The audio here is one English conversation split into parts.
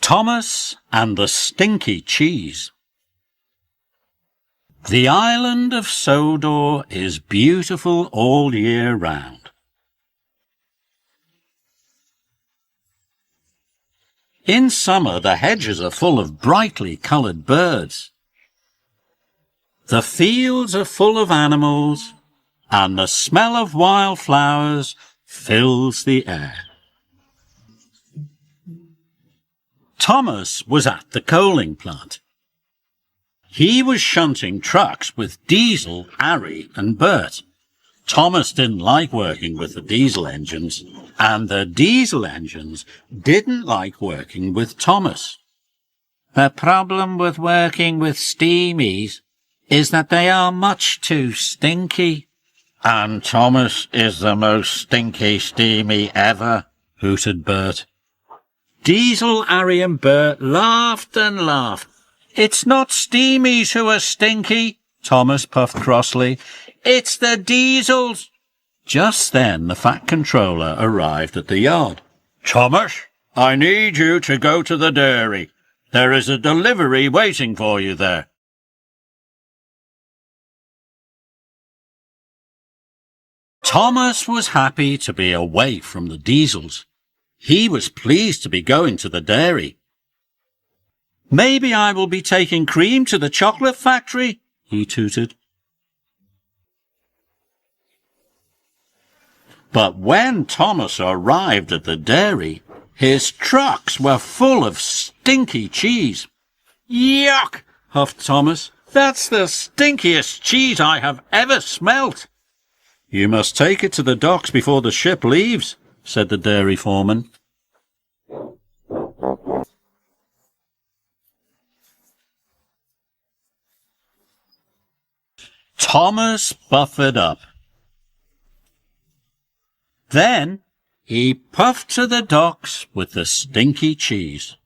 Thomas and the Stinky Cheese. The island of Sodor is beautiful all year round. In summer, the hedges are full of brightly coloured birds. The fields are full of animals, and the smell of wildflowers fills the air. Thomas was at the coaling plant. He was shunting trucks with Diesel, Harry and Bert. Thomas didn't like working with the diesel engines, and the diesel engines didn't like working with Thomas. The problem with working with steamies is that they are much too stinky. And Thomas is the most stinky steamy ever, hooted Bert. Diesel, Harry and Bert laughed and laughed. It's not steamies who are stinky, Thomas puffed crossly. It's the diesels. Just then the Fat Controller arrived at the yard. Thomas, I need you to go to the dairy. There is a delivery waiting for you there. Thomas was happy to be away from the diesels. He was pleased to be going to the dairy. Maybe I will be taking cream to the chocolate factory, he tooted. But when Thomas arrived at the dairy, his trucks were full of stinky cheese. Yuck, huffed Thomas. That's the stinkiest cheese I have ever smelt. You must take it to the docks before the ship leaves, said the dairy foreman. Thomas buffered up. Then he puffed to the docks with the stinky cheese.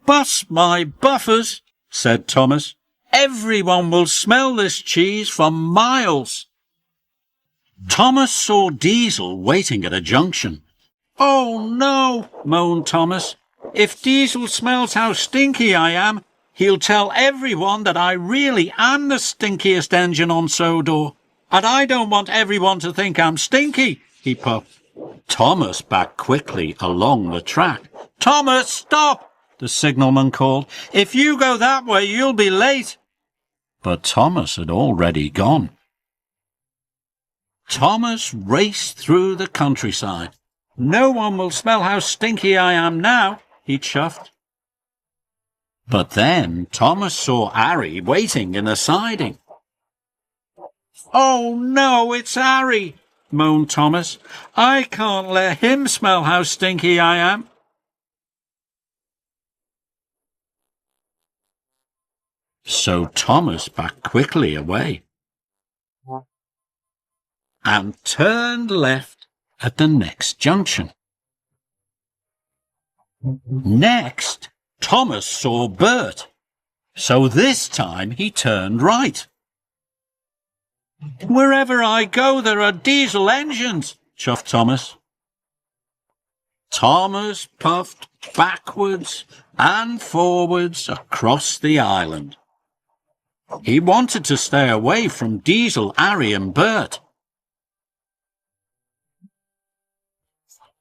Bust my buffers, said Thomas. Everyone will smell this cheese for miles. Thomas saw Diesel waiting at a junction. Oh no, moaned Thomas. If Diesel smells how stinky I am, he'll tell everyone that I really am the stinkiest engine on Sodor. And I don't want everyone to think I'm stinky, he puffed. Thomas backed quickly along the track. Thomas, stop, the signalman called. If you go that way, you'll be late. But Thomas had already gone. Thomas raced through the countryside. No one will smell how stinky I am now, he chuffed. But then Thomas saw Harry waiting in a siding. Oh no, it's Harry, moaned Thomas. I can't let him smell how stinky I am. So Thomas backed quickly away and turned left at the next junction. Next, Thomas saw Bert, so this time he turned right. Wherever I go, there are diesel engines, chuffed Thomas. Thomas puffed backwards and forwards across the island. He wanted to stay away from Diesel, Harry and Bert.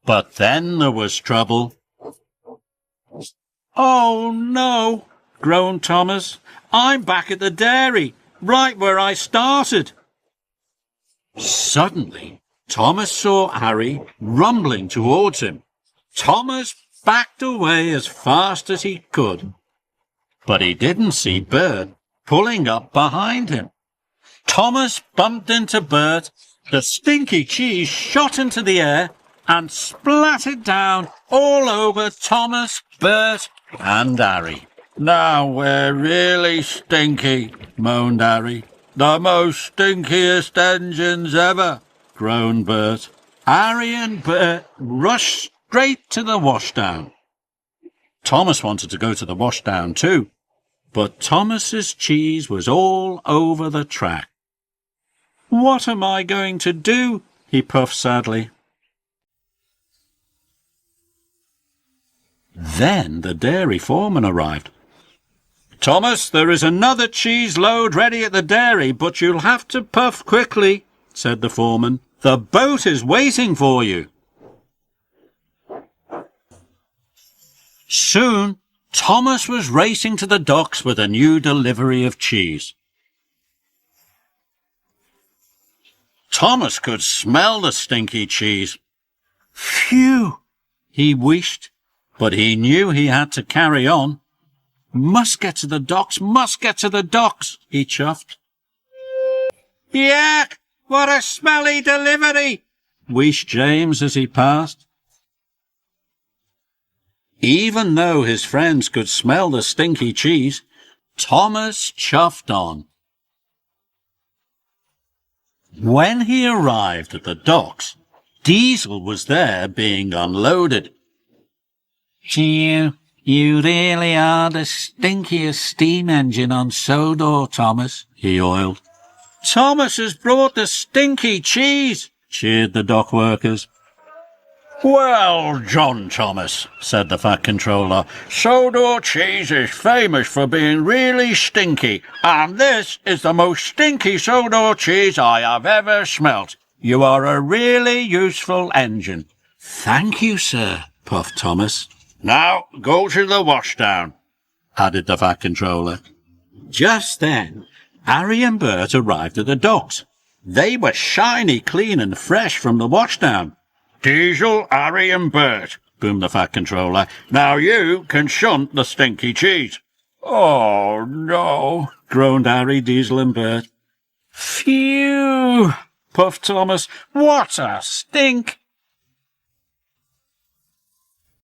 But then there was trouble. Oh no, groaned Thomas. I'm back at the dairy, right where I started. Suddenly, Thomas saw Harry rumbling towards him. Thomas backed away as fast as he could. But he didn't see Bert pulling up behind him. Thomas bumped into Bert. The stinky cheese shot into the air and splattered down all over Thomas, Bert and Harry. Now we're really stinky, moaned Harry. The most stinkiest engines ever, groaned Bert. Harry and Bert rushed straight to the washdown. Thomas wanted to go to the washdown too, but Thomas's cheese was all over the track. What am I going to do? He puffed sadly. Then the dairy foreman arrived. "Thomas, there is another cheese load ready at the dairy, but you'll have to puff quickly," said the foreman. "The boat is waiting for you." Soon, Thomas was racing to the docks with a new delivery of cheese. Thomas could smell the stinky cheese. Phew, he wished, but he knew he had to carry on. "Must get to the docks, must get to the docks," he chuffed. "Yuck, what a smelly delivery," wheezed James as he passed. Even though his friends could smell the stinky cheese, Thomas chuffed on. When he arrived at the docks, Diesel was there being unloaded. "You really are the stinkiest steam engine on Sodor, Thomas," he oiled. "Thomas has brought the stinky cheese," cheered the dock workers. "Well, John Thomas," said the Fat Controller, "Sodor cheese is famous for being really stinky, and this is the most stinky Sodor cheese I have ever smelt. You are a really useful engine." "Thank you, sir," puffed Thomas. "Now go to the washdown," added the Fat Controller. Just then, Harry and Bert arrived at the docks. They were shiny clean and fresh from the washdown. "Diesel, Harry and Bert," boomed the Fat Controller. "Now you can shunt the stinky cheese." "Oh, no," groaned Harry, Diesel and Bert. "Phew," puffed Thomas. "What a stink!"